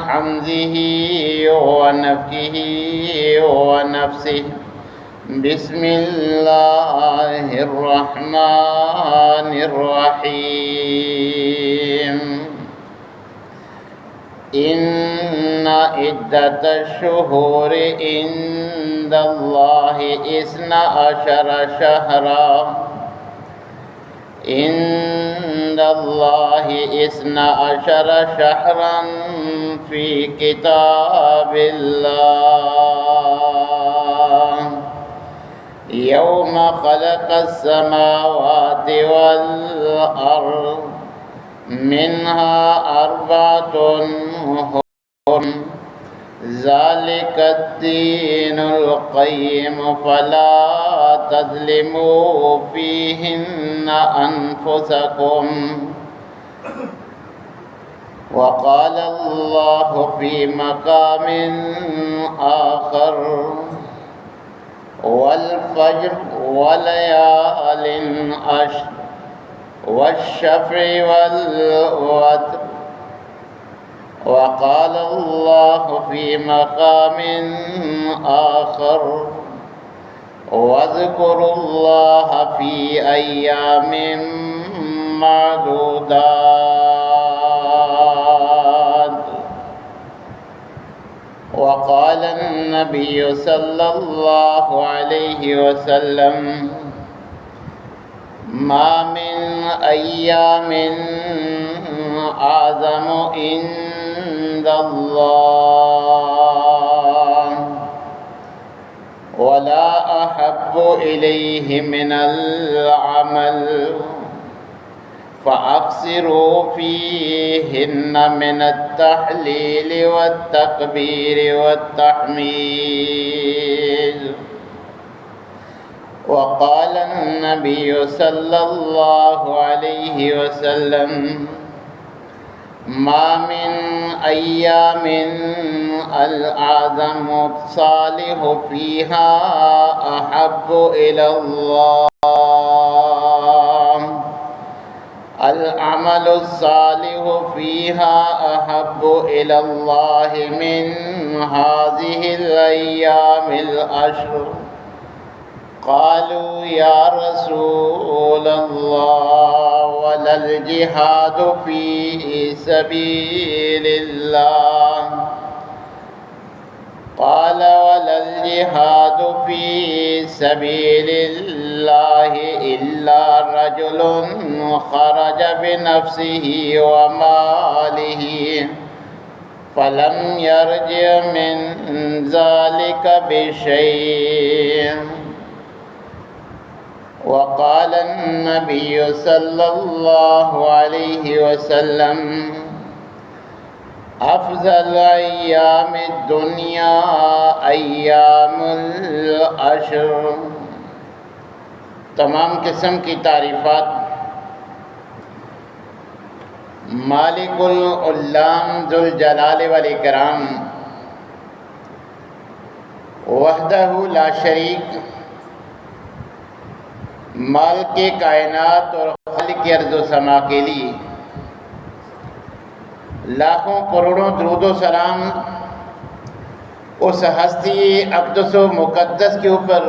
حمزه ونفخه ونفسه بسم الله الرحمن الرحيم إن عدة الشهور عند الله 12 شهرا عند الله 12 شهرا في كتاب الله يوم خلق السماوات والأرض منها 4 حرم ذلك الدين القيم فلا تظلموا فيهن أنفسكم وقال الله في مقام آخر والفجر وليال عشر والشفع والوتر وقال الله في مقام آخر واذكروا الله في أيام معدودات وقال النبي صلى الله عليه وسلم ما من أيام أعظم عند الله ولا أحب إليه من العمل فأكثروا فيهن من التحليل والتكبير والتحميد وقال النبي صلى الله عليه وسلم ما من أيام الأعظم الصالح فيها أحب إلى الله العمل الصالح فيها أحب إلى الله من هذه الأيام العشر قالوا يا رسول الله ولا الجهاد في سبيل الله قال ولا الجهاد في سبيل الله إلا رجل خرج بنفسه وماله فلم يرجع من ذلك بشيء وقال النبي صلى الله عليه وسلم افضل ایام الدنیا ایام العشر۔ تمام قسم کی تعریفات مالک العلام ذوالجلال والاکرام وحدہ لا شریک، مالک کائنات اور خالق ارض و سما کے لیے لاکھوں کروڑوں درود و سلام اس ہستی اقدس و مقدس کے اوپر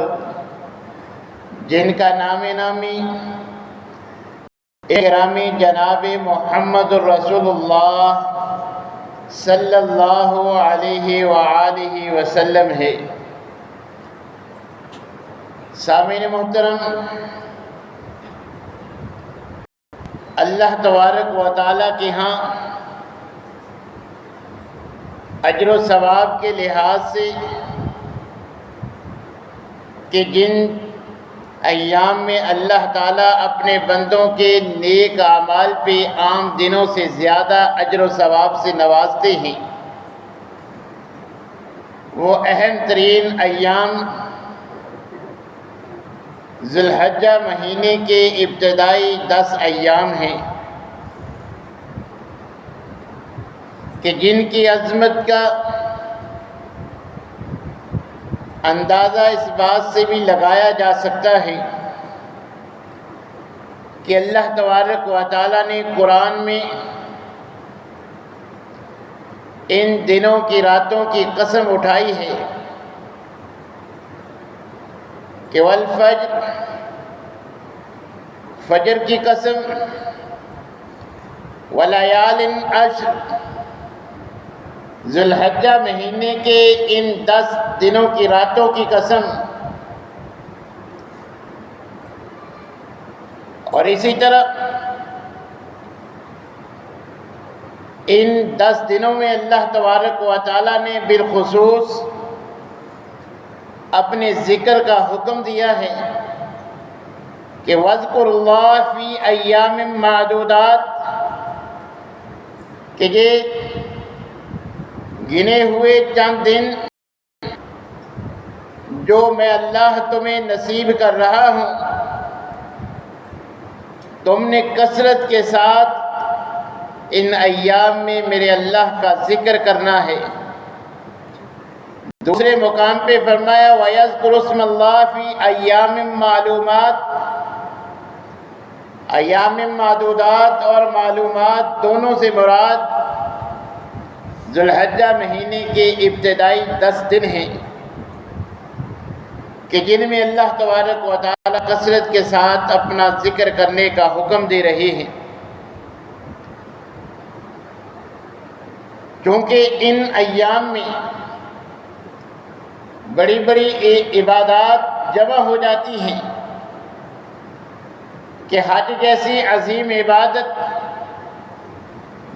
جن کا نام نامی اکرامی جناب محمد الرسول اللہ صلی اللہ علیہ وآلہ وسلم ہے۔ سامعین محترم، اللہ تبارک و تعالیٰ کے ہاں اجر و ثواب کے لحاظ سے کہ جن ایام میں اللہ تعالیٰ اپنے بندوں کے نیک اعمال پہ عام دنوں سے زیادہ اجر و ثواب سے نوازتے ہیں، وہ اہم ترین ایام ذی الحجہ مہینے کے ابتدائی 10 ایام ہیں کہ جن کی عظمت کا اندازہ اس بات سے بھی لگایا جا سکتا ہے کہ اللہ تبارک و تعالیٰ نے قرآن میں ان دنوں کی راتوں کی قسم اٹھائی ہے کہ والفجر، فجر کی قسم، ولیال عشر، ذو الحجہ مہینے کے ان 10 دنوں کی راتوں کی قسم، اور اسی طرح ان 10 دنوں میں اللہ تبارک و تعالیٰ نے بالخصوص اپنے ذکر کا حکم دیا ہے کہ وَاذْكُرُوا اللَّهَ فِي أَيَّامٍ مَّعْدُودَاتٍ، کہ یہ گنے ہوئے چند دن جو میں اللہ تمہیں نصیب کر رہا ہوں، تم نے کثرت کے ساتھ ان ایام میں میرے اللہ کا ذکر کرنا ہے۔ دوسرے مقام پہ فرمایا وَيَذْكُرُ اسْمَ اللَّهِ فِي أَيَّامٍ مَّعْلُومَاتٍ، ایام معدودات اور معلومات دونوں سے مراد ذو الحجہ مہینے کے ابتدائی 10 دن ہیں کہ جن میں اللہ تبارک و تعالی کثرت کے ساتھ اپنا ذکر کرنے کا حکم دے رہے ہیں، کیونکہ ان ایام میں بڑی بڑی عبادات جمع ہو جاتی ہیں کہ حج جیسی عظیم عبادت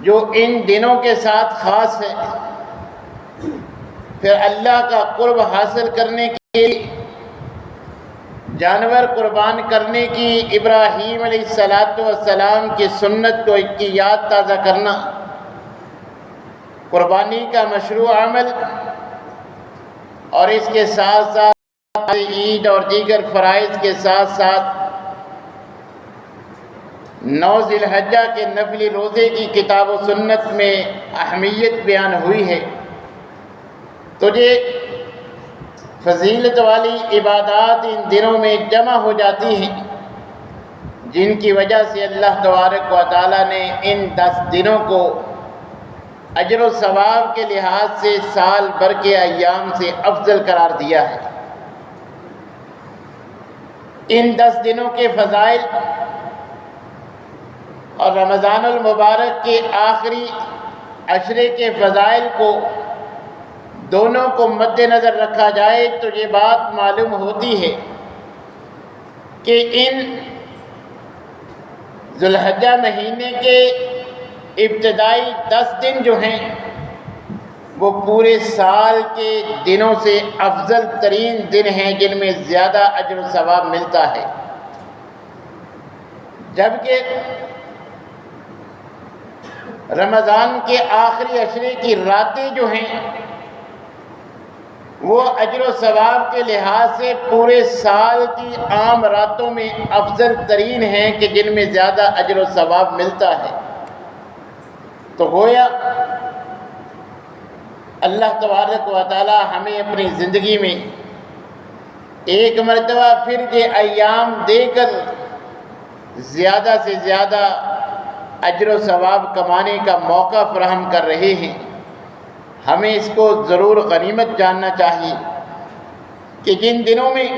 جو ان دنوں کے ساتھ خاص ہے، پھر اللہ کا قرب حاصل کرنے کے لیے جانور قربان کرنے کی ابراہیم علیہ السلام کی سنت کو کی یاد تازہ کرنا، قربانی کا مشروع عمل، اور اس کے ساتھ ساتھ عید اور دیگر فرائض کے ساتھ ساتھ 9 ذی الحجہ کے نفلی روزے کی کتاب و سنت میں اہمیت بیان ہوئی ہے۔ تو یہ فضیلت والی عبادات ان دنوں میں جمع ہو جاتی ہیں، جن کی وجہ سے اللہ تبارک و تعالیٰ نے ان 10 دنوں کو اجر و ثواب کے لحاظ سے سال بھر کے ایام سے افضل قرار دیا ہے۔ ان 10 دنوں کے فضائل اور رمضان المبارک کے آخری عشرے کے فضائل کو دونوں کو مد نظر رکھا جائے تو یہ بات معلوم ہوتی ہے کہ ان ذو الحجہ مہینے کے ابتدائی 10 دن جو ہیں وہ پورے سال کے دنوں سے افضل ترین دن ہیں، جن میں زیادہ اجر و ثواب ملتا ہے، جبکہ رمضان کے آخری عشرے کی راتیں جو ہیں وہ اجر و ثواب کے لحاظ سے پورے سال کی عام راتوں میں افضل ترین ہیں کہ جن میں زیادہ اجر و ثواب ملتا ہے۔ تو گویا اللہ تبارک و تعالی ہمیں اپنی زندگی میں ایک مرتبہ پھر یہ ایام دے کر زیادہ سے زیادہ اجر و ثواب کمانے کا موقع فراہم کر رہے ہیں۔ ہمیں اس کو ضرور غنیمت جاننا چاہیے کہ جن دنوں میں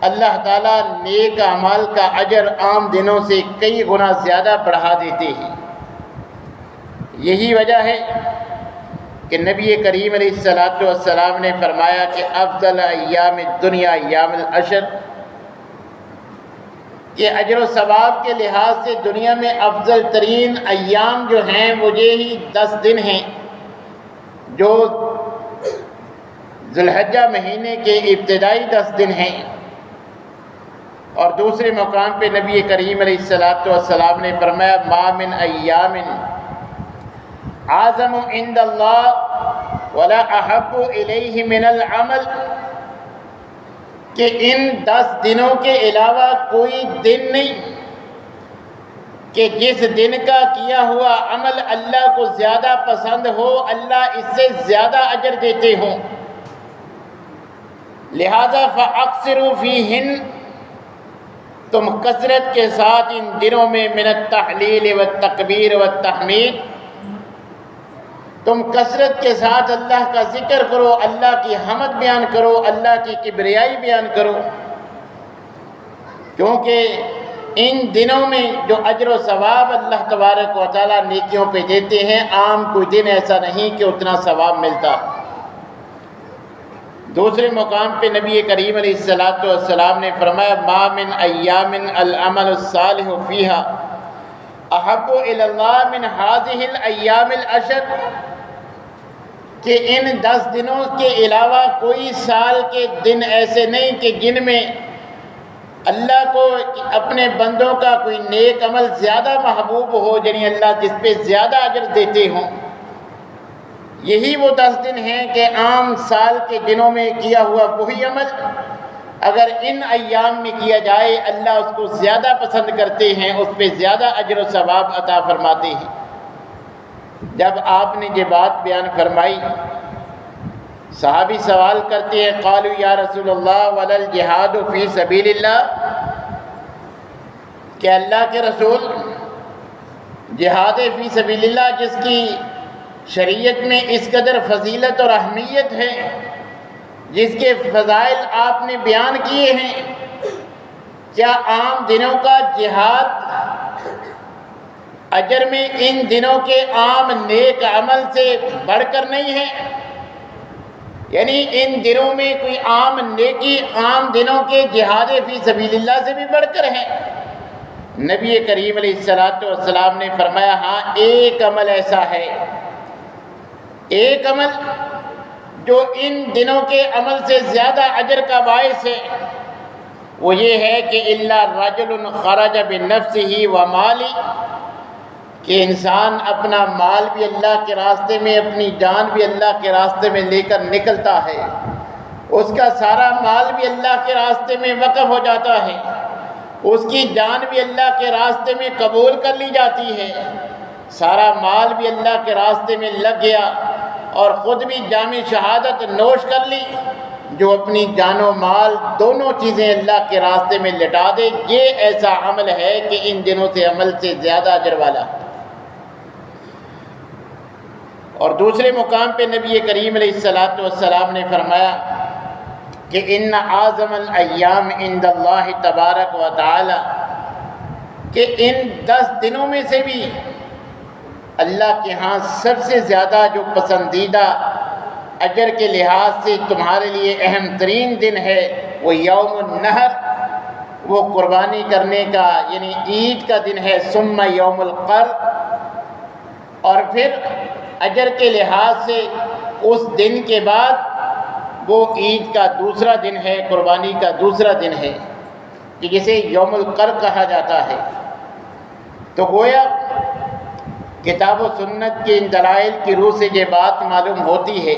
اللہ تعالیٰ نیک اعمال کا اجر عام دنوں سے کئی گنا زیادہ بڑھا دیتے ہیں، یہی وجہ ہے کہ نبی کریم علیہ السلام نے فرمایا کہ افضل ایام الدنیا ایام العشر، کہ اجر و ثواب کے لحاظ سے دنیا میں افضل ترین ایام جو ہیں وہ یہی 10 دن ہیں جو ذو الحجہ مہینے کے ابتدائی 10 دن ہیں۔ اور دوسرے مقام پہ نبی کریم علیہ السلام نے فرمایا ما من ایام اعظم عند اللہ ولا احب الیہ من العمل، کہ ان 10 دنوں کے علاوہ کوئی دن نہیں کہ جس دن کا کیا ہوا عمل اللہ کو زیادہ پسند ہو، اللہ اس سے زیادہ اجر دیتے ہوں۔ لہذا فاکثروا فیہن، تم کثرت کے ساتھ ان دنوں میں من التحلیل والتکبیر والتحمید تم کثرت کے ساتھ اللہ کا ذکر کرو، اللہ کی حمد بیان کرو، اللہ کی کبریائی بیان کرو، کیونکہ ان دنوں میں جو اجر و ثواب اللہ تبارک و تعالیٰ نیکیوں پہ دیتے ہیں، عام کوئی دن ایسا نہیں کہ اتنا ثواب ملتا۔ دوسرے مقام پہ نبی کریم علیہ السلام نے فرمایا ما من ایام العمل الصالح فیہا احب الی اللہ من هذه الایام العشر، کہ ان 10 دنوں کے علاوہ کوئی سال کے دن ایسے نہیں کہ جن میں اللہ کو اپنے بندوں کا کوئی نیک عمل زیادہ محبوب ہو، یعنی اللہ جس پہ زیادہ اجر دیتے ہوں۔ یہی وہ 10 دن ہیں کہ عام سال کے دنوں میں کیا ہوا وہی عمل اگر ان ایام میں کیا جائے اللہ اس کو زیادہ پسند کرتے ہیں، اس پہ زیادہ اجر و ثواب عطا فرماتے ہیں۔ جب آپ نے یہ بات بیان فرمائی، صحابی سوال کرتے ہیں قالوا یا رسول اللہ ولا الجہاد فی سبیل اللہ، کہ اللہ کے رسول جہاد فی سبیل اللہ جس کی شریعت میں اس قدر فضیلت اور اہمیت ہے، جس کے فضائل آپ نے بیان کیے ہیں، کیا عام دنوں کا جہاد اجر میں ان دنوں کے عام نیک عمل سے بڑھ کر نہیں ہے؟ یعنی ان دنوں میں کوئی عام نیکی عام دنوں کے جہاد فی سبیل اللہ سے بھی بڑھ کر ہے؟ نبی کریم علیہ السلام نے فرمایا ہاں، ایک عمل ایسا ہے، ایک عمل جو ان دنوں کے عمل سے زیادہ اجر کا باعث ہے، وہ یہ ہے کہ الا رجل خرج بنفسه ومالی، کہ انسان اپنا مال بھی اللہ کے راستے میں، اپنی جان بھی اللہ کے راستے میں لے کر نکلتا ہے، اس کا سارا مال بھی اللہ کے راستے میں وقف ہو جاتا ہے، اس کی جان بھی اللہ کے راستے میں قبول کر لی جاتی ہے، سارا مال بھی اللہ کے راستے میں لگ گیا اور خود بھی جام شہادت نوش کر لی، جو اپنی جان و مال دونوں چیزیں اللہ کے راستے میں لٹا دے، یہ ایسا عمل ہے کہ ان دنوں سے عمل سے زیادہ اجر والا۔ اور دوسرے مقام پہ نبی کریم علیہ السلام نے فرمایا کہ ان اعظم الایام عند اللہ تبارک و تعالی، کہ ان 10 دنوں میں سے بھی اللہ کے ہاں سب سے زیادہ جو پسندیدہ اجر کے لحاظ سے تمہارے لیے اہم ترین دن ہے وہ یوم النحر، وہ قربانی کرنے کا یعنی عید کا دن ہے، ثم یوم القر، اور پھر اجر کے لحاظ سے اس دن کے بعد وہ عید کا دوسرا دن ہے، قربانی کا دوسرا دن ہے، کہ جسے یوم القر کہا جاتا ہے۔ تو گویا کتاب و سنت کے ان دلائل کی روح سے یہ بات معلوم ہوتی ہے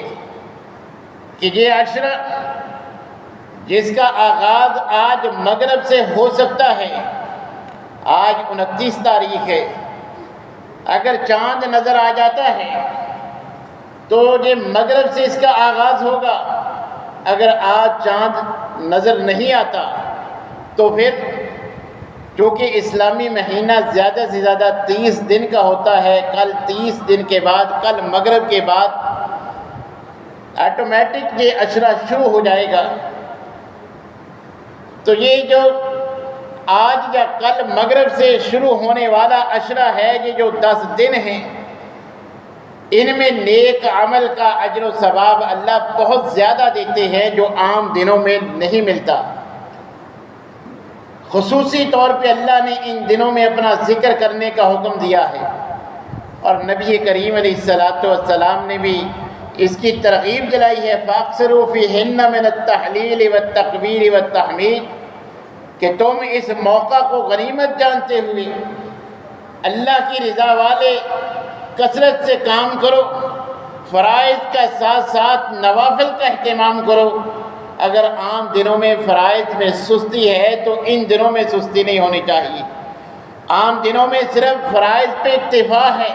کہ یہ عشرہ جس کا آغاز آج مغرب سے ہو سکتا ہے، آج 29 تاریخ ہے، اگر چاند نظر آ جاتا ہے تو یہ مغرب سے اس کا آغاز ہوگا، اگر آج چاند نظر نہیں آتا تو پھر چونکہ اسلامی مہینہ زیادہ سے زیادہ 30 دن کا ہوتا ہے، کل 30 دن کے بعد، کل مغرب کے بعد آٹومیٹک یہ عشرہ شروع ہو جائے گا۔ تو یہ جو آج یا کل مغرب سے شروع ہونے والا عشرہ ہے، یہ جو 10 دن ہیں، ان میں نیک عمل کا اجر و ثواب اللہ بہت زیادہ دیتے ہیں جو عام دنوں میں نہیں ملتا۔ خصوصی طور پہ اللہ نے ان دنوں میں اپنا ذکر کرنے کا حکم دیا ہے، اور نبی کریم علیہ السلام نے بھی اس کی ترغیب دلائی ہے، فَأَكْثِرُوا فِيهِنَّ مِنَ التَّحْلِيلِ وَالتَّكْبِيرِ وَالتَّحْمِيدِ، کہ تم اس موقع کو غنیمت جانتے ہوئے اللہ کی رضا والے کثرت سے کام کرو، فرائض کا ساتھ ساتھ نوافل کا اہتمام کرو۔ اگر عام دنوں میں فرائض میں سستی ہے تو ان دنوں میں سستی نہیں ہونی چاہیے۔ عام دنوں میں صرف فرائض پہ اکتفا ہے،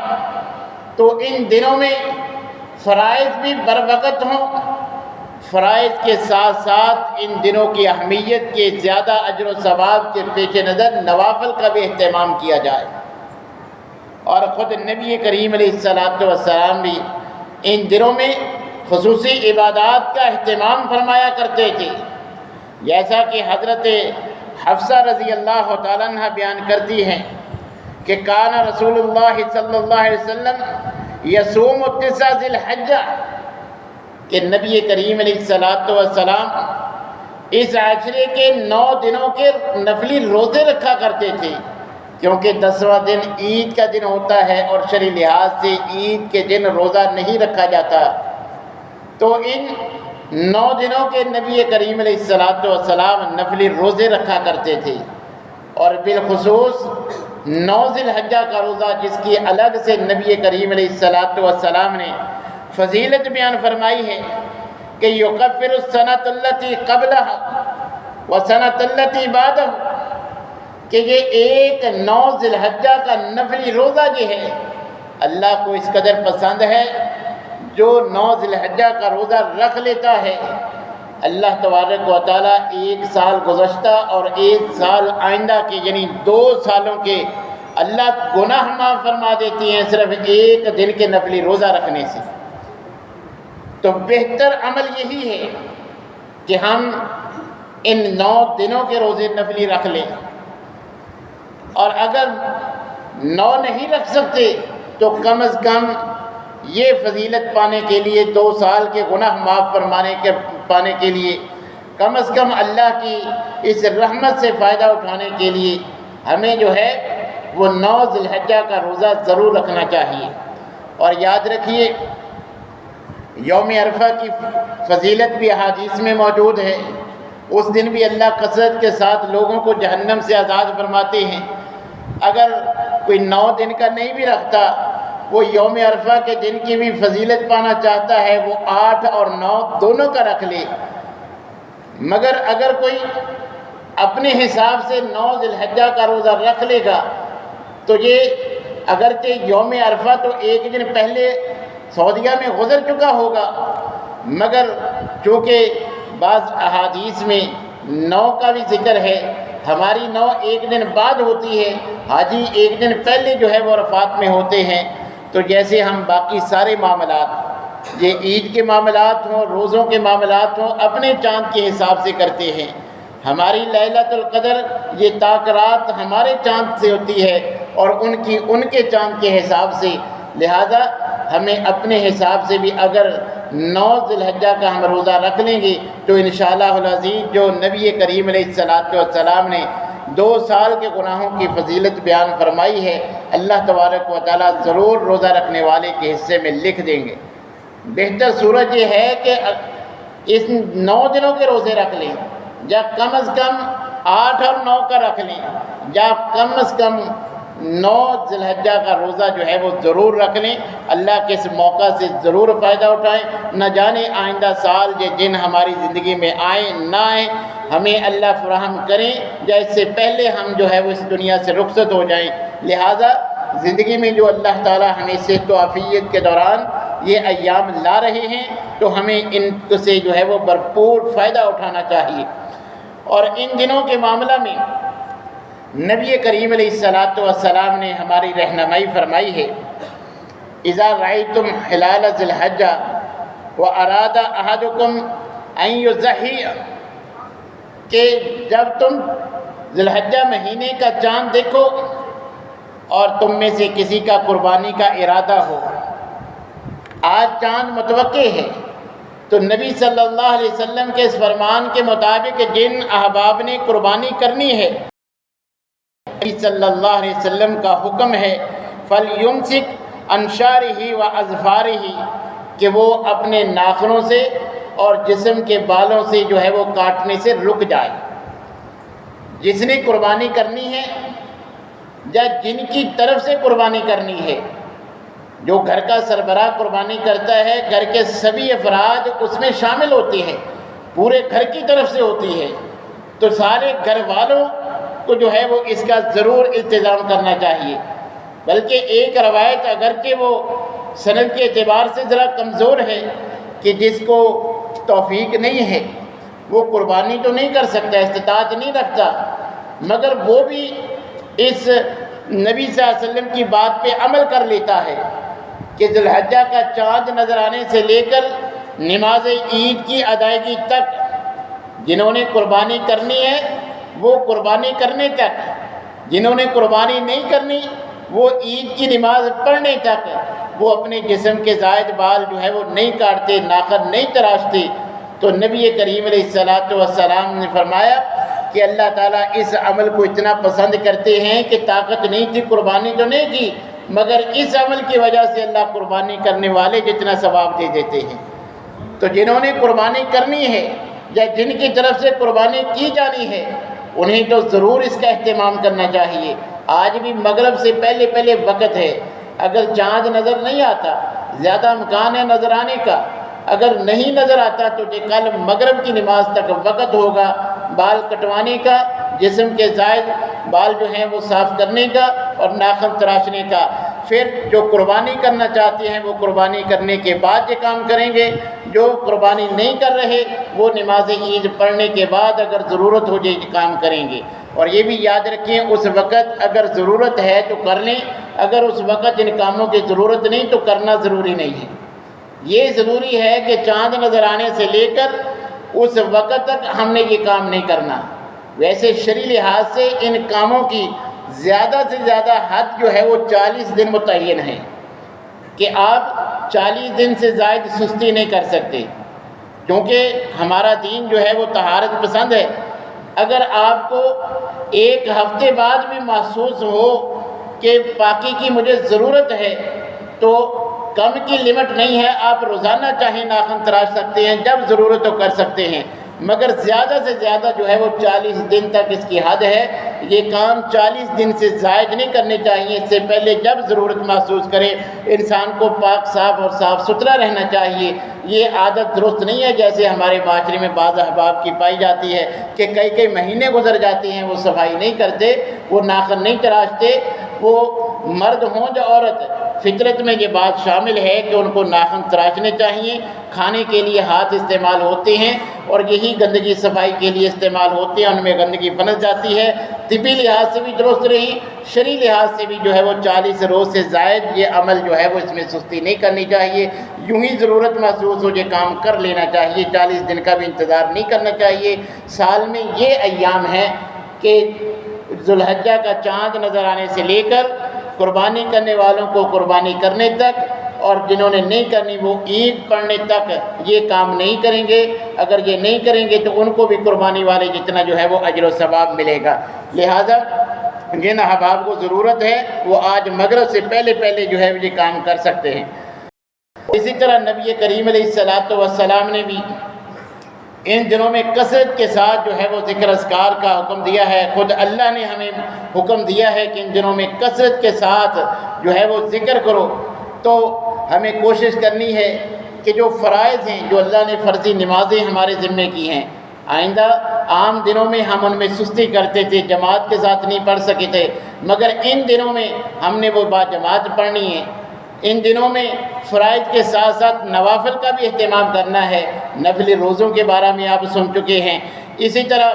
تو ان دنوں میں فرائض بھی بروقت ہوں، فرائض کے ساتھ ساتھ ان دنوں کی اہمیت کے زیادہ اجر و ثواب کے پیش نظر نوافل کا بھی اہتمام کیا جائے۔ اور خود نبی کریم علیہ السلام بھی ان دنوں میں خصوصی عبادات کا اہتمام فرمایا کرتے تھے، جیسا کہ حضرت حفصہ رضی اللہ تعالیٰ عنہ بیان کرتی ہیں کہ کان رسول اللہ صلی اللہ علیہ وسلم یصوم 9 ذی الحجہ، کہ نبی کریم علیہ السلام اس عشرے کے 9 دنوں کے نفلی روزے رکھا کرتے تھے، کیونکہ 10واں دن عید کا دن ہوتا ہے اور شرعی لحاظ سے عید کے دن روزہ نہیں رکھا جاتا۔ تو ان 9 دنوں کے نبی کریم علیہ السلام نفلی روزے رکھا کرتے تھے، اور بالخصوص 9 ذی الحجہ کا روزہ جس کی الگ سے نبی کریم علیہ السلام نے فضیلت بیان فرمائی ہے کہ یکفر السنۃ التی قبلہ وسنۃ التی بعدہ، کہ یہ ایک 9 ذی الحجہ کا نفلی روزہ جو ہے اللہ کو اس قدر پسند ہے، جو 9 ذی الحجہ کا روزہ رکھ لیتا ہے اللہ تبارک و تعالیٰ 1 سال گزشتہ اور 1 سال آئندہ کے یعنی 2 سالوں کے اللہ گناہ معاف فرما دیتی ہیں صرف 1 دن کے نفلی روزہ رکھنے سے۔ تو بہتر عمل یہی ہے کہ ہم ان 9 دنوں کے روزے نفلی رکھ لیں، اور اگر 9 نہیں رکھ سکتے تو کم از کم یہ فضیلت پانے کے لیے 2 سال کے گناہ معاف پانے کے لیے کم از کم اللہ کی اس رحمت سے فائدہ اٹھانے کے لیے ہمیں جو ہے وہ 9 ذی الحجہ کا روزہ ضرور رکھنا چاہیے۔ اور یاد رکھیے یوم عرفہ کی فضیلت بھی احادیث میں موجود ہے، اس دن بھی اللہ کثرت کے ساتھ لوگوں کو جہنم سے آزاد فرماتے ہیں۔ اگر کوئی 9 دن کا نہیں بھی رکھتا، وہ یوم عرفہ کے دن کی بھی فضیلت پانا چاہتا ہے، وہ 8 اور 9 دونوں کا رکھ لے۔ مگر اگر کوئی اپنے حساب سے 9 ذی الحجہ کا روزہ رکھ لے گا تو یہ اگرچہ یوم عرفہ تو 1 دن پہلے سعودیہ میں گزر چکا ہوگا، مگر چونکہ بعض احادیث میں 9 کا بھی ذکر ہے، ہماری 9 1 دن بعد ہوتی ہے، حاجی 1 دن پہلے جو ہے وہ عرفات میں ہوتے ہیں۔ تو جیسے ہم باقی سارے معاملات، یہ عید کے معاملات ہوں، روزوں کے معاملات ہوں، اپنے چاند کے حساب سے کرتے ہیں، ہماری لیلۃ القدر یہ تاکرات ہمارے چاند سے ہوتی ہے اور ان کے چاند کے حساب سے، لہذا ہمیں اپنے حساب سے بھی اگر 9 ذی الحجہ کا ہم روزہ رکھ لیں گے تو انشاءاللہ العزیز جو نبی کریم علیہ السلام نے 2 سال کے گناہوں کی فضیلت بیان فرمائی ہے، اللہ تبارک و تعالیٰ ضرور روزہ رکھنے والے کے حصے میں لکھ دیں گے۔ بہتر صورت یہ ہے کہ اس 9 دنوں کے روزے رکھ لیں، یا کم از کم 8 اور 9 کا رکھ لیں، یا کم از کم 9 ذی الحجہ کا روزہ جو ہے وہ ضرور رکھ لیں۔ اللہ کے اس موقع سے ضرور فائدہ اٹھائیں، نہ جانے آئندہ سال یہ دن ہماری زندگی میں آئیں نہ آئیں، ہمیں اللہ فراہم کریں یا اس سے پہلے ہم جو ہے وہ اس دنیا سے رخصت ہو جائیں۔ لہٰذا زندگی میں جو اللہ تعالیٰ ہمیں صحت و عافیت کے دوران یہ ایام لا رہے ہیں تو ہمیں ان سے جو ہے وہ بھرپور فائدہ اٹھانا چاہیے۔ اور ان دنوں کے معاملہ میں نبی کریم علیہ السلام نے ہماری رہنمائی فرمائی ہے، اذا رأیتم ہلال ذی الحجہ واراد احدکم ان یضحی، کہ جب تم ذی الحجہ مہینے کا چاند دیکھو اور تم میں سے کسی کا قربانی کا ارادہ ہو، آج چاند متوقع ہے، تو نبی صلی اللہ علیہ وسلم کے اس فرمان کے مطابق جن احباب نے قربانی کرنی ہے، نبی صلی اللہ علیہ وسلم کا حکم ہے فَلْيُمْسِكْ عَنْ شَعْرِهِ وَأَظْفَارِهِ، کہ وہ اپنے ناخنوں سے اور جسم کے بالوں سے جو ہے وہ کاٹنے سے رک جائے۔ جس نے قربانی کرنی ہے یا جن کی طرف سے قربانی کرنی ہے، جو گھر کا سربراہ قربانی کرتا ہے، گھر کے سبھی افراد اس میں شامل ہوتے ہیں، پورے گھر کی طرف سے ہوتی ہے، تو سارے گھر والوں کو جو ہے وہ اس کا ضرور التزام کرنا چاہیے۔ بلکہ ایک روایت اگرچہ وہ سند کے اعتبار سے ذرا کمزور ہے کہ جس کو توفیق نہیں ہے وہ قربانی تو نہیں کر سکتا، استطاعت نہیں رکھتا، مگر وہ بھی اس نبی صلی اللہ علیہ وسلم کی بات پہ عمل کر لیتا ہے کہ ذوالحجہ کا چاند نظر آنے سے لے کر نماز عید کی ادائیگی تک جنہوں نے قربانی کرنی ہے وہ قربانی کرنے تک، جنہوں نے قربانی نہیں کرنی وہ عید کی نماز پڑھنے تک وہ اپنے جسم کے زائد بال جو ہے وہ نہیں کاٹتے، ناخن نہیں تراشتے۔ تو نبی کریم علیہ الصلوۃ والسلام نے فرمایا کہ اللہ تعالیٰ اس عمل کو اتنا پسند کرتے ہیں کہ طاقت نہیں تھی قربانی تو نہیں کی، مگر اس عمل کی وجہ سے اللہ قربانی کرنے والے جتنا ثواب دے دیتے ہیں۔ تو جنہوں نے قربانی کرنی ہے یا جن کی طرف سے قربانی کی جانی ہے انہیں تو ضرور اس کا اہتمام کرنا چاہیے۔ آج بھی مغرب سے پہلے وقت ہے، اگر چاند نظر نہیں آتا، زیادہ امکان ہے نظر آنے کا، اگر نہیں نظر آتا تو کل مغرب کی نماز تک وقت ہوگا بال کٹوانے کا، جسم کے زائد بال جو ہیں وہ صاف کرنے کا اور ناخن تراشنے کا۔ پھر جو قربانی کرنا چاہتے ہیں وہ قربانی کرنے کے بعد یہ کام کریں گے، جو قربانی نہیں کر رہے وہ نماز عید پڑھنے کے بعد اگر ضرورت ہو جائے یہ کام کریں گے۔ اور یہ بھی یاد رکھیں اس وقت اگر ضرورت ہے تو کر لیں، اگر اس وقت ان کاموں کی ضرورت نہیں تو کرنا ضروری نہیں ہے۔ یہ ضروری ہے کہ چاند نظر آنے سے لے کر اس وقت تک ہم نے یہ کام نہیں کرنا۔ ویسے شرعی لحاظ سے ان کاموں کی زیادہ سے زیادہ حد جو ہے وہ 40 دن متعین ہے کہ آپ 40 دن سے زائد سستی نہیں کر سکتے، کیونکہ ہمارا دین جو ہے وہ طہارت پسند ہے۔ اگر آپ کو ایک ہفتے بعد بھی محسوس ہو کہ پاکی کی مجھے ضرورت ہے تو کم کی لمٹ نہیں ہے، آپ روزانہ چاہے ناخن تراش سکتے ہیں، جب ضرورت ہو کر سکتے ہیں، مگر زیادہ سے زیادہ جو ہے وہ 40 دن تک اس کی حد ہے۔ یہ کام 40 دن سے زائد نہیں کرنے چاہیے، اس سے پہلے جب ضرورت محسوس کرے انسان کو پاک صاف اور صاف ستھرا رہنا چاہیے۔ یہ عادت درست نہیں ہے جیسے ہمارے معاشرے میں بعض احباب کی پائی جاتی ہے کہ کئی مہینے گزر جاتے ہیں وہ صفائی نہیں کرتے، وہ ناخن نہیں تراشتے، وہ مرد ہوں یا عورت، فطرت میں یہ بات شامل ہے کہ ان کو ناخن تراشنے چاہیے۔ کھانے کے لیے ہاتھ استعمال ہوتے ہیں اور یہی گندگی صفائی کے لیے استعمال ہوتے ہیں، ان میں گندگی پھنس جاتی ہے۔ طبی لحاظ سے بھی درست رہی، شرعی لحاظ سے بھی جو ہے وہ 40 روز سے زائد یہ عمل جو ہے وہ اس میں سستی نہیں کرنی چاہیے۔ یوں ہی ضرورت محسوس ہو یہ کام کر لینا چاہیے، 40 دن کا بھی انتظار نہیں کرنا چاہیے۔ سال میں یہ ایام ہیں کہ ذوالحجہ کا چاند نظر آنے سے لے کر قربانی کرنے والوں کو قربانی کرنے تک، اور جنہوں نے نہیں کرنی وہ عید پڑھنے تک یہ کام نہیں کریں گے۔ اگر یہ نہیں کریں گے تو ان کو بھی قربانی والے جتنا جو ہے وہ اجر و ثواب ملے گا۔ لہذا جن احباب کو ضرورت ہے وہ آج مغرب سے پہلے جو ہے یہ کام کر سکتے ہیں۔ اسی طرح نبی کریم علیہ الصلوۃ والسلام نے بھی ان دنوں میں کثرت کے ساتھ جو ہے وہ ذکر اذکار کا حکم دیا ہے۔ خود اللہ نے ہمیں حکم دیا ہے کہ ان دنوں میں کثرت کے ساتھ جو ہے وہ ذکر کرو۔ تو ہمیں کوشش کرنی ہے کہ جو فرائض ہیں، جو اللہ نے فرضی نمازیں ہمارے ذمے کی ہیں، آئندہ عام دنوں میں ہم ان میں سستی کرتے تھے، جماعت کے ساتھ نہیں پڑھ سکے تھے، مگر ان دنوں میں ہم نے وہ باجماعت پڑھنی ہے۔ ان دنوں میں فرائض کے ساتھ ساتھ نوافل کا بھی اہتمام کرنا ہے۔ نفلی روزوں کے بارے میں آپ سن چکے ہیں۔ اسی طرح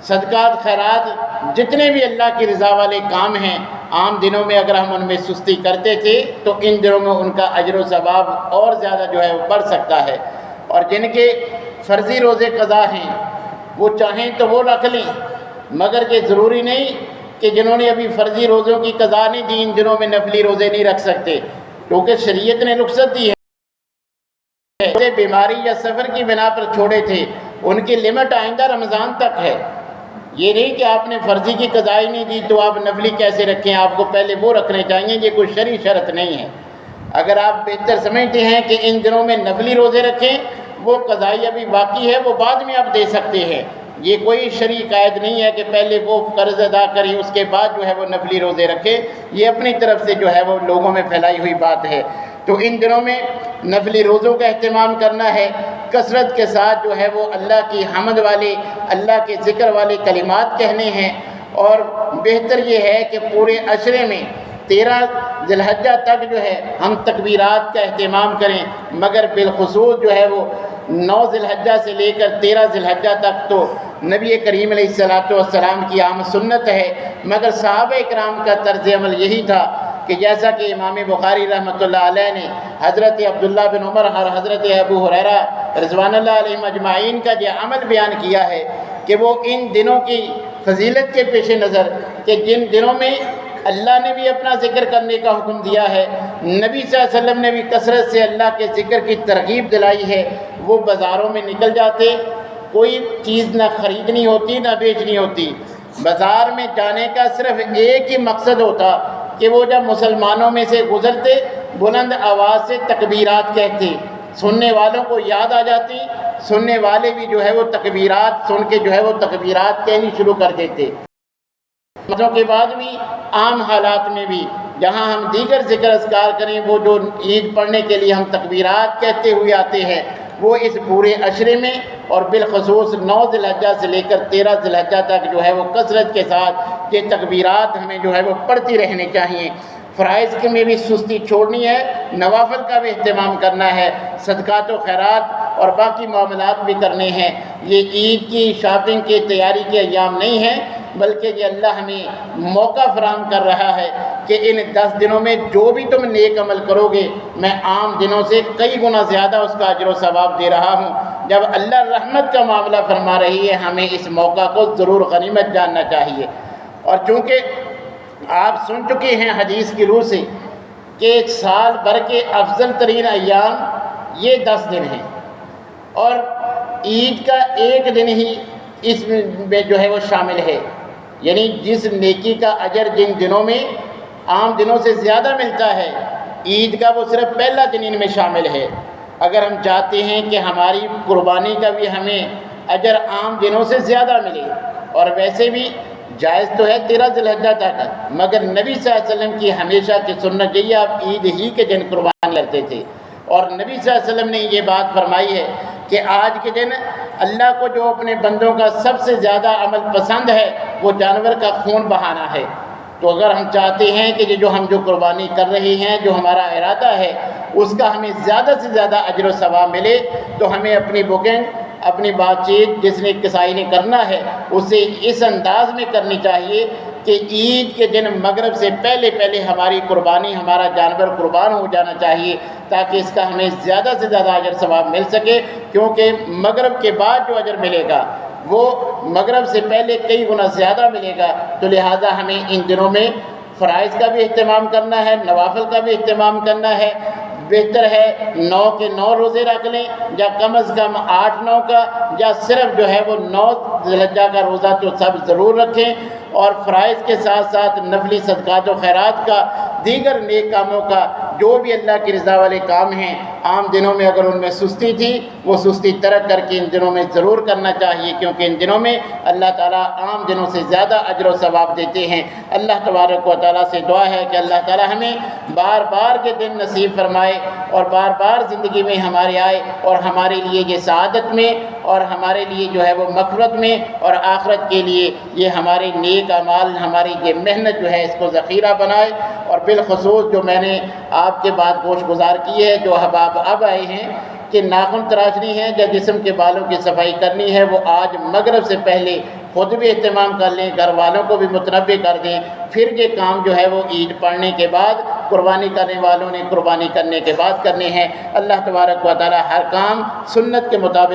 صدقات خیرات جتنے بھی اللہ کی رضا والے کام ہیں، عام دنوں میں اگر ہم ان میں سستی کرتے تھے تو ان دنوں میں ان کا اجر و ثواب اور زیادہ جو ہے وہ بڑھ سکتا ہے۔ اور جن کے فرضی روزے قضا ہیں وہ چاہیں تو وہ رکھ لیں، مگر یہ ضروری نہیں کہ جنہوں نے ابھی فرضی روزوں کی قضا نہیں دی ان دنوں میں نفلی روزے نہیں رکھ سکتے، کیونکہ شریعت نے رخصت دی ہے۔ بیماری یا سفر کی بنا پر چھوڑے تھے، ان کی لمٹ آئندہ رمضان تک ہے۔ یہ نہیں کہ آپ نے فرضی کی قضا ہی نہیں دی تو آپ نفلی کیسے رکھیں، آپ کو پہلے وہ رکھنے چاہیے۔ یہ کوئی شرعی شرط نہیں ہے۔ اگر آپ بہتر سمجھتے ہیں کہ ان دنوں میں نفلی روزے رکھیں، وہ قضائی ابھی باقی ہے وہ بعد میں آپ دے سکتے ہیں، یہ کوئی شرعی قائد نہیں ہے کہ پہلے وہ قرض ادا کریں اس کے بعد جو ہے وہ نفلی روزے رکھے۔ یہ اپنی طرف سے جو ہے وہ لوگوں میں پھیلائی ہوئی بات ہے۔ تو ان دنوں میں نفلی روزوں کا اہتمام کرنا ہے، کثرت کے ساتھ جو ہے وہ اللہ کی حمد والے، اللہ کے ذکر والے کلمات کہنے ہیں۔ اور بہتر یہ ہے کہ پورے عشرے میں 13 ذی الحجہ تک جو ہے ہم تکبیرات کا اہتمام کریں، مگر بالخصوص جو ہے وہ 9 ذی الحجہ سے لے کر 13 ذی الحجہ تک تو نبی کریم علیہ الصلوۃ والسلام کی عام سنت ہے، مگر صحابہ کرام کا طرز عمل یہی تھا کہ جیسا کہ امام بخاری رحمۃ اللہ علیہ نے حضرت عبداللہ بن عمر اور حضرت ابو ہریرہ رضوان اللہ علیہ مجمعین کا یہ عمل بیان کیا ہے کہ وہ ان دنوں کی فضیلت کے پیش نظر کہ جن دنوں میں اللہ نے بھی اپنا ذکر کرنے کا حکم دیا ہے، نبی صلی اللہ علیہ وسلم نے بھی کثرت سے اللہ کے ذکر کی ترغیب دلائی ہے، وہ بازاروں میں نکل جاتے، کوئی چیز نہ خریدنی ہوتی نہ بیچنی ہوتی، بازار میں جانے کا صرف ایک ہی مقصد ہوتا کہ وہ جب مسلمانوں میں سے گزرتے بلند آواز سے تکبیرات کہتے، سننے والوں کو یاد آ جاتی، سننے والے بھی جو ہے وہ تکبیرات سن کے جو ہے وہ تکبیرات کہنی شروع کر دیتے۔ نمازوں کے بعد بھی عام حالات میں بھی جہاں ہم دیگر ذکر اذکار کریں، وہ جو عید پڑھنے کے لیے ہم تکبیرات کہتے ہوئے آتے ہیں، وہ اس پورے عشرے میں اور بالخصوص 9 ذی الحجہ سے لے کر 13 ذی الحجہ تک جو ہے وہ کثرت کے ساتھ یہ تکبیرات ہمیں جو ہے وہ پڑھتی رہنے چاہیے۔ فرائض کے میں بھی سستی چھوڑنی ہے، نوافل کا بھی اہتمام کرنا ہے، صدقات و خیرات اور باقی معاملات بھی کرنے ہیں۔ یہ عید کی شاپنگ کی تیاری کے ایام نہیں ہیں، بلکہ یہ اللہ ہمیں موقع فراہم کر رہا ہے کہ ان 10 دنوں میں جو بھی تم نیک عمل کرو گے، میں عام دنوں سے کئی گنا زیادہ اس کا اجر و ثواب دے رہا ہوں۔ جب اللہ رحمت کا معاملہ فرما رہی ہے، ہمیں اس موقع کو ضرور غنیمت جاننا چاہیے۔ اور چونکہ آپ سن چکے ہیں حدیث کی روح سے کہ سال بھر کے افضل ترین ایام یہ 10 دن ہیں، اور عید کا ایک دن ہی اس میں جو ہے وہ شامل ہے، یعنی جس نیکی کا اجر جن دنوں میں عام دنوں سے زیادہ ملتا ہے، عید کا وہ صرف پہلا دن ان میں شامل ہے۔ اگر ہم چاہتے ہیں کہ ہماری قربانی کا بھی ہمیں اجر عام دنوں سے زیادہ ملے، اور ویسے بھی جائز تو ہے 13 ذی الحجہ تک، مگر نبی صلی اللہ علیہ وسلم کی ہمیشہ کی سنت یہی آپ عید ہی کے دن قربانی کرتے تھے، اور نبی صلی اللہ علیہ وسلم نے یہ بات فرمائی ہے کہ آج کے دن اللہ کو جو اپنے بندوں کا سب سے زیادہ عمل پسند ہے وہ جانور کا خون بہانا ہے۔ تو اگر ہم چاہتے ہیں کہ جو ہم قربانی کر رہے ہیں، جو ہمارا ارادہ ہے، اس کا ہمیں زیادہ سے زیادہ اجر و ثواب ملے، تو ہمیں اپنی بکنگ، اپنی بات چیت جس نے کسائی نے کرنا ہے اسے اس انداز میں کرنی چاہیے کہ عید کے دن مغرب سے پہلے ہماری قربانی، ہمارا جانور قربان ہو جانا چاہیے، تاکہ اس کا ہمیں زیادہ سے زیادہ اجر ثواب مل سکے، کیونکہ مغرب کے بعد جو اجر ملے گا وہ مغرب سے پہلے کئی گنا زیادہ ملے گا۔ تو لہٰذا ہمیں ان دنوں میں فرائض کا بھی اہتمام کرنا ہے، نوافل کا بھی اہتمام کرنا ہے۔ بہتر ہے 9 کے 9 روزے رکھ لیں، یا کم از کم 8-9 کا، یا صرف جو ہے وہ 9 ذی الحجہ کا روزہ تو سب ضرور رکھیں، اور فرائض کے ساتھ ساتھ نفلی صدقات و خیرات کا، دیگر نیک کاموں کا، جو بھی اللہ کی رضا والے کام ہیں، عام دنوں میں اگر ان میں سستی تھی وہ سستی ترک کر کے ان دنوں میں ضرور کرنا چاہیے، کیونکہ ان دنوں میں اللہ تعالیٰ عام دنوں سے زیادہ اجر و ثواب دیتے ہیں۔ اللہ تبارک و تعالیٰ سے دعا ہے کہ اللہ تعالیٰ ہمیں بار بار کے دن نصیب فرمائے اور بار بار زندگی میں ہمارے آئے، اور ہمارے لیے یہ سعادت میں، اور ہمارے لیے جو ہے وہ مغفرت میں، اور آخرت کے لیے یہ ہمارے نیک اعمال، ہماری یہ محنت جو ہے اس کو ذخیرہ بنائے۔ اور بالخصوص جو میں نے آپ کے بعد گوش گزار کی ہے، جو احباب اب آئے ہیں کہ ناخن تراشنی ہے یا جسم کے بالوں کی صفائی کرنی ہے، وہ آج مغرب سے پہلے خود بھی اہتمام کر لیں، گھر والوں کو بھی متنبہ کر دیں، پھر یہ کام جو ہے وہ عید پڑھنے کے بعد، قربانی کرنے والوں نے قربانی کرنے کے بعد کرنے ہیں۔ اللہ تبارک و تعالی ہر کام سنت کے مطابق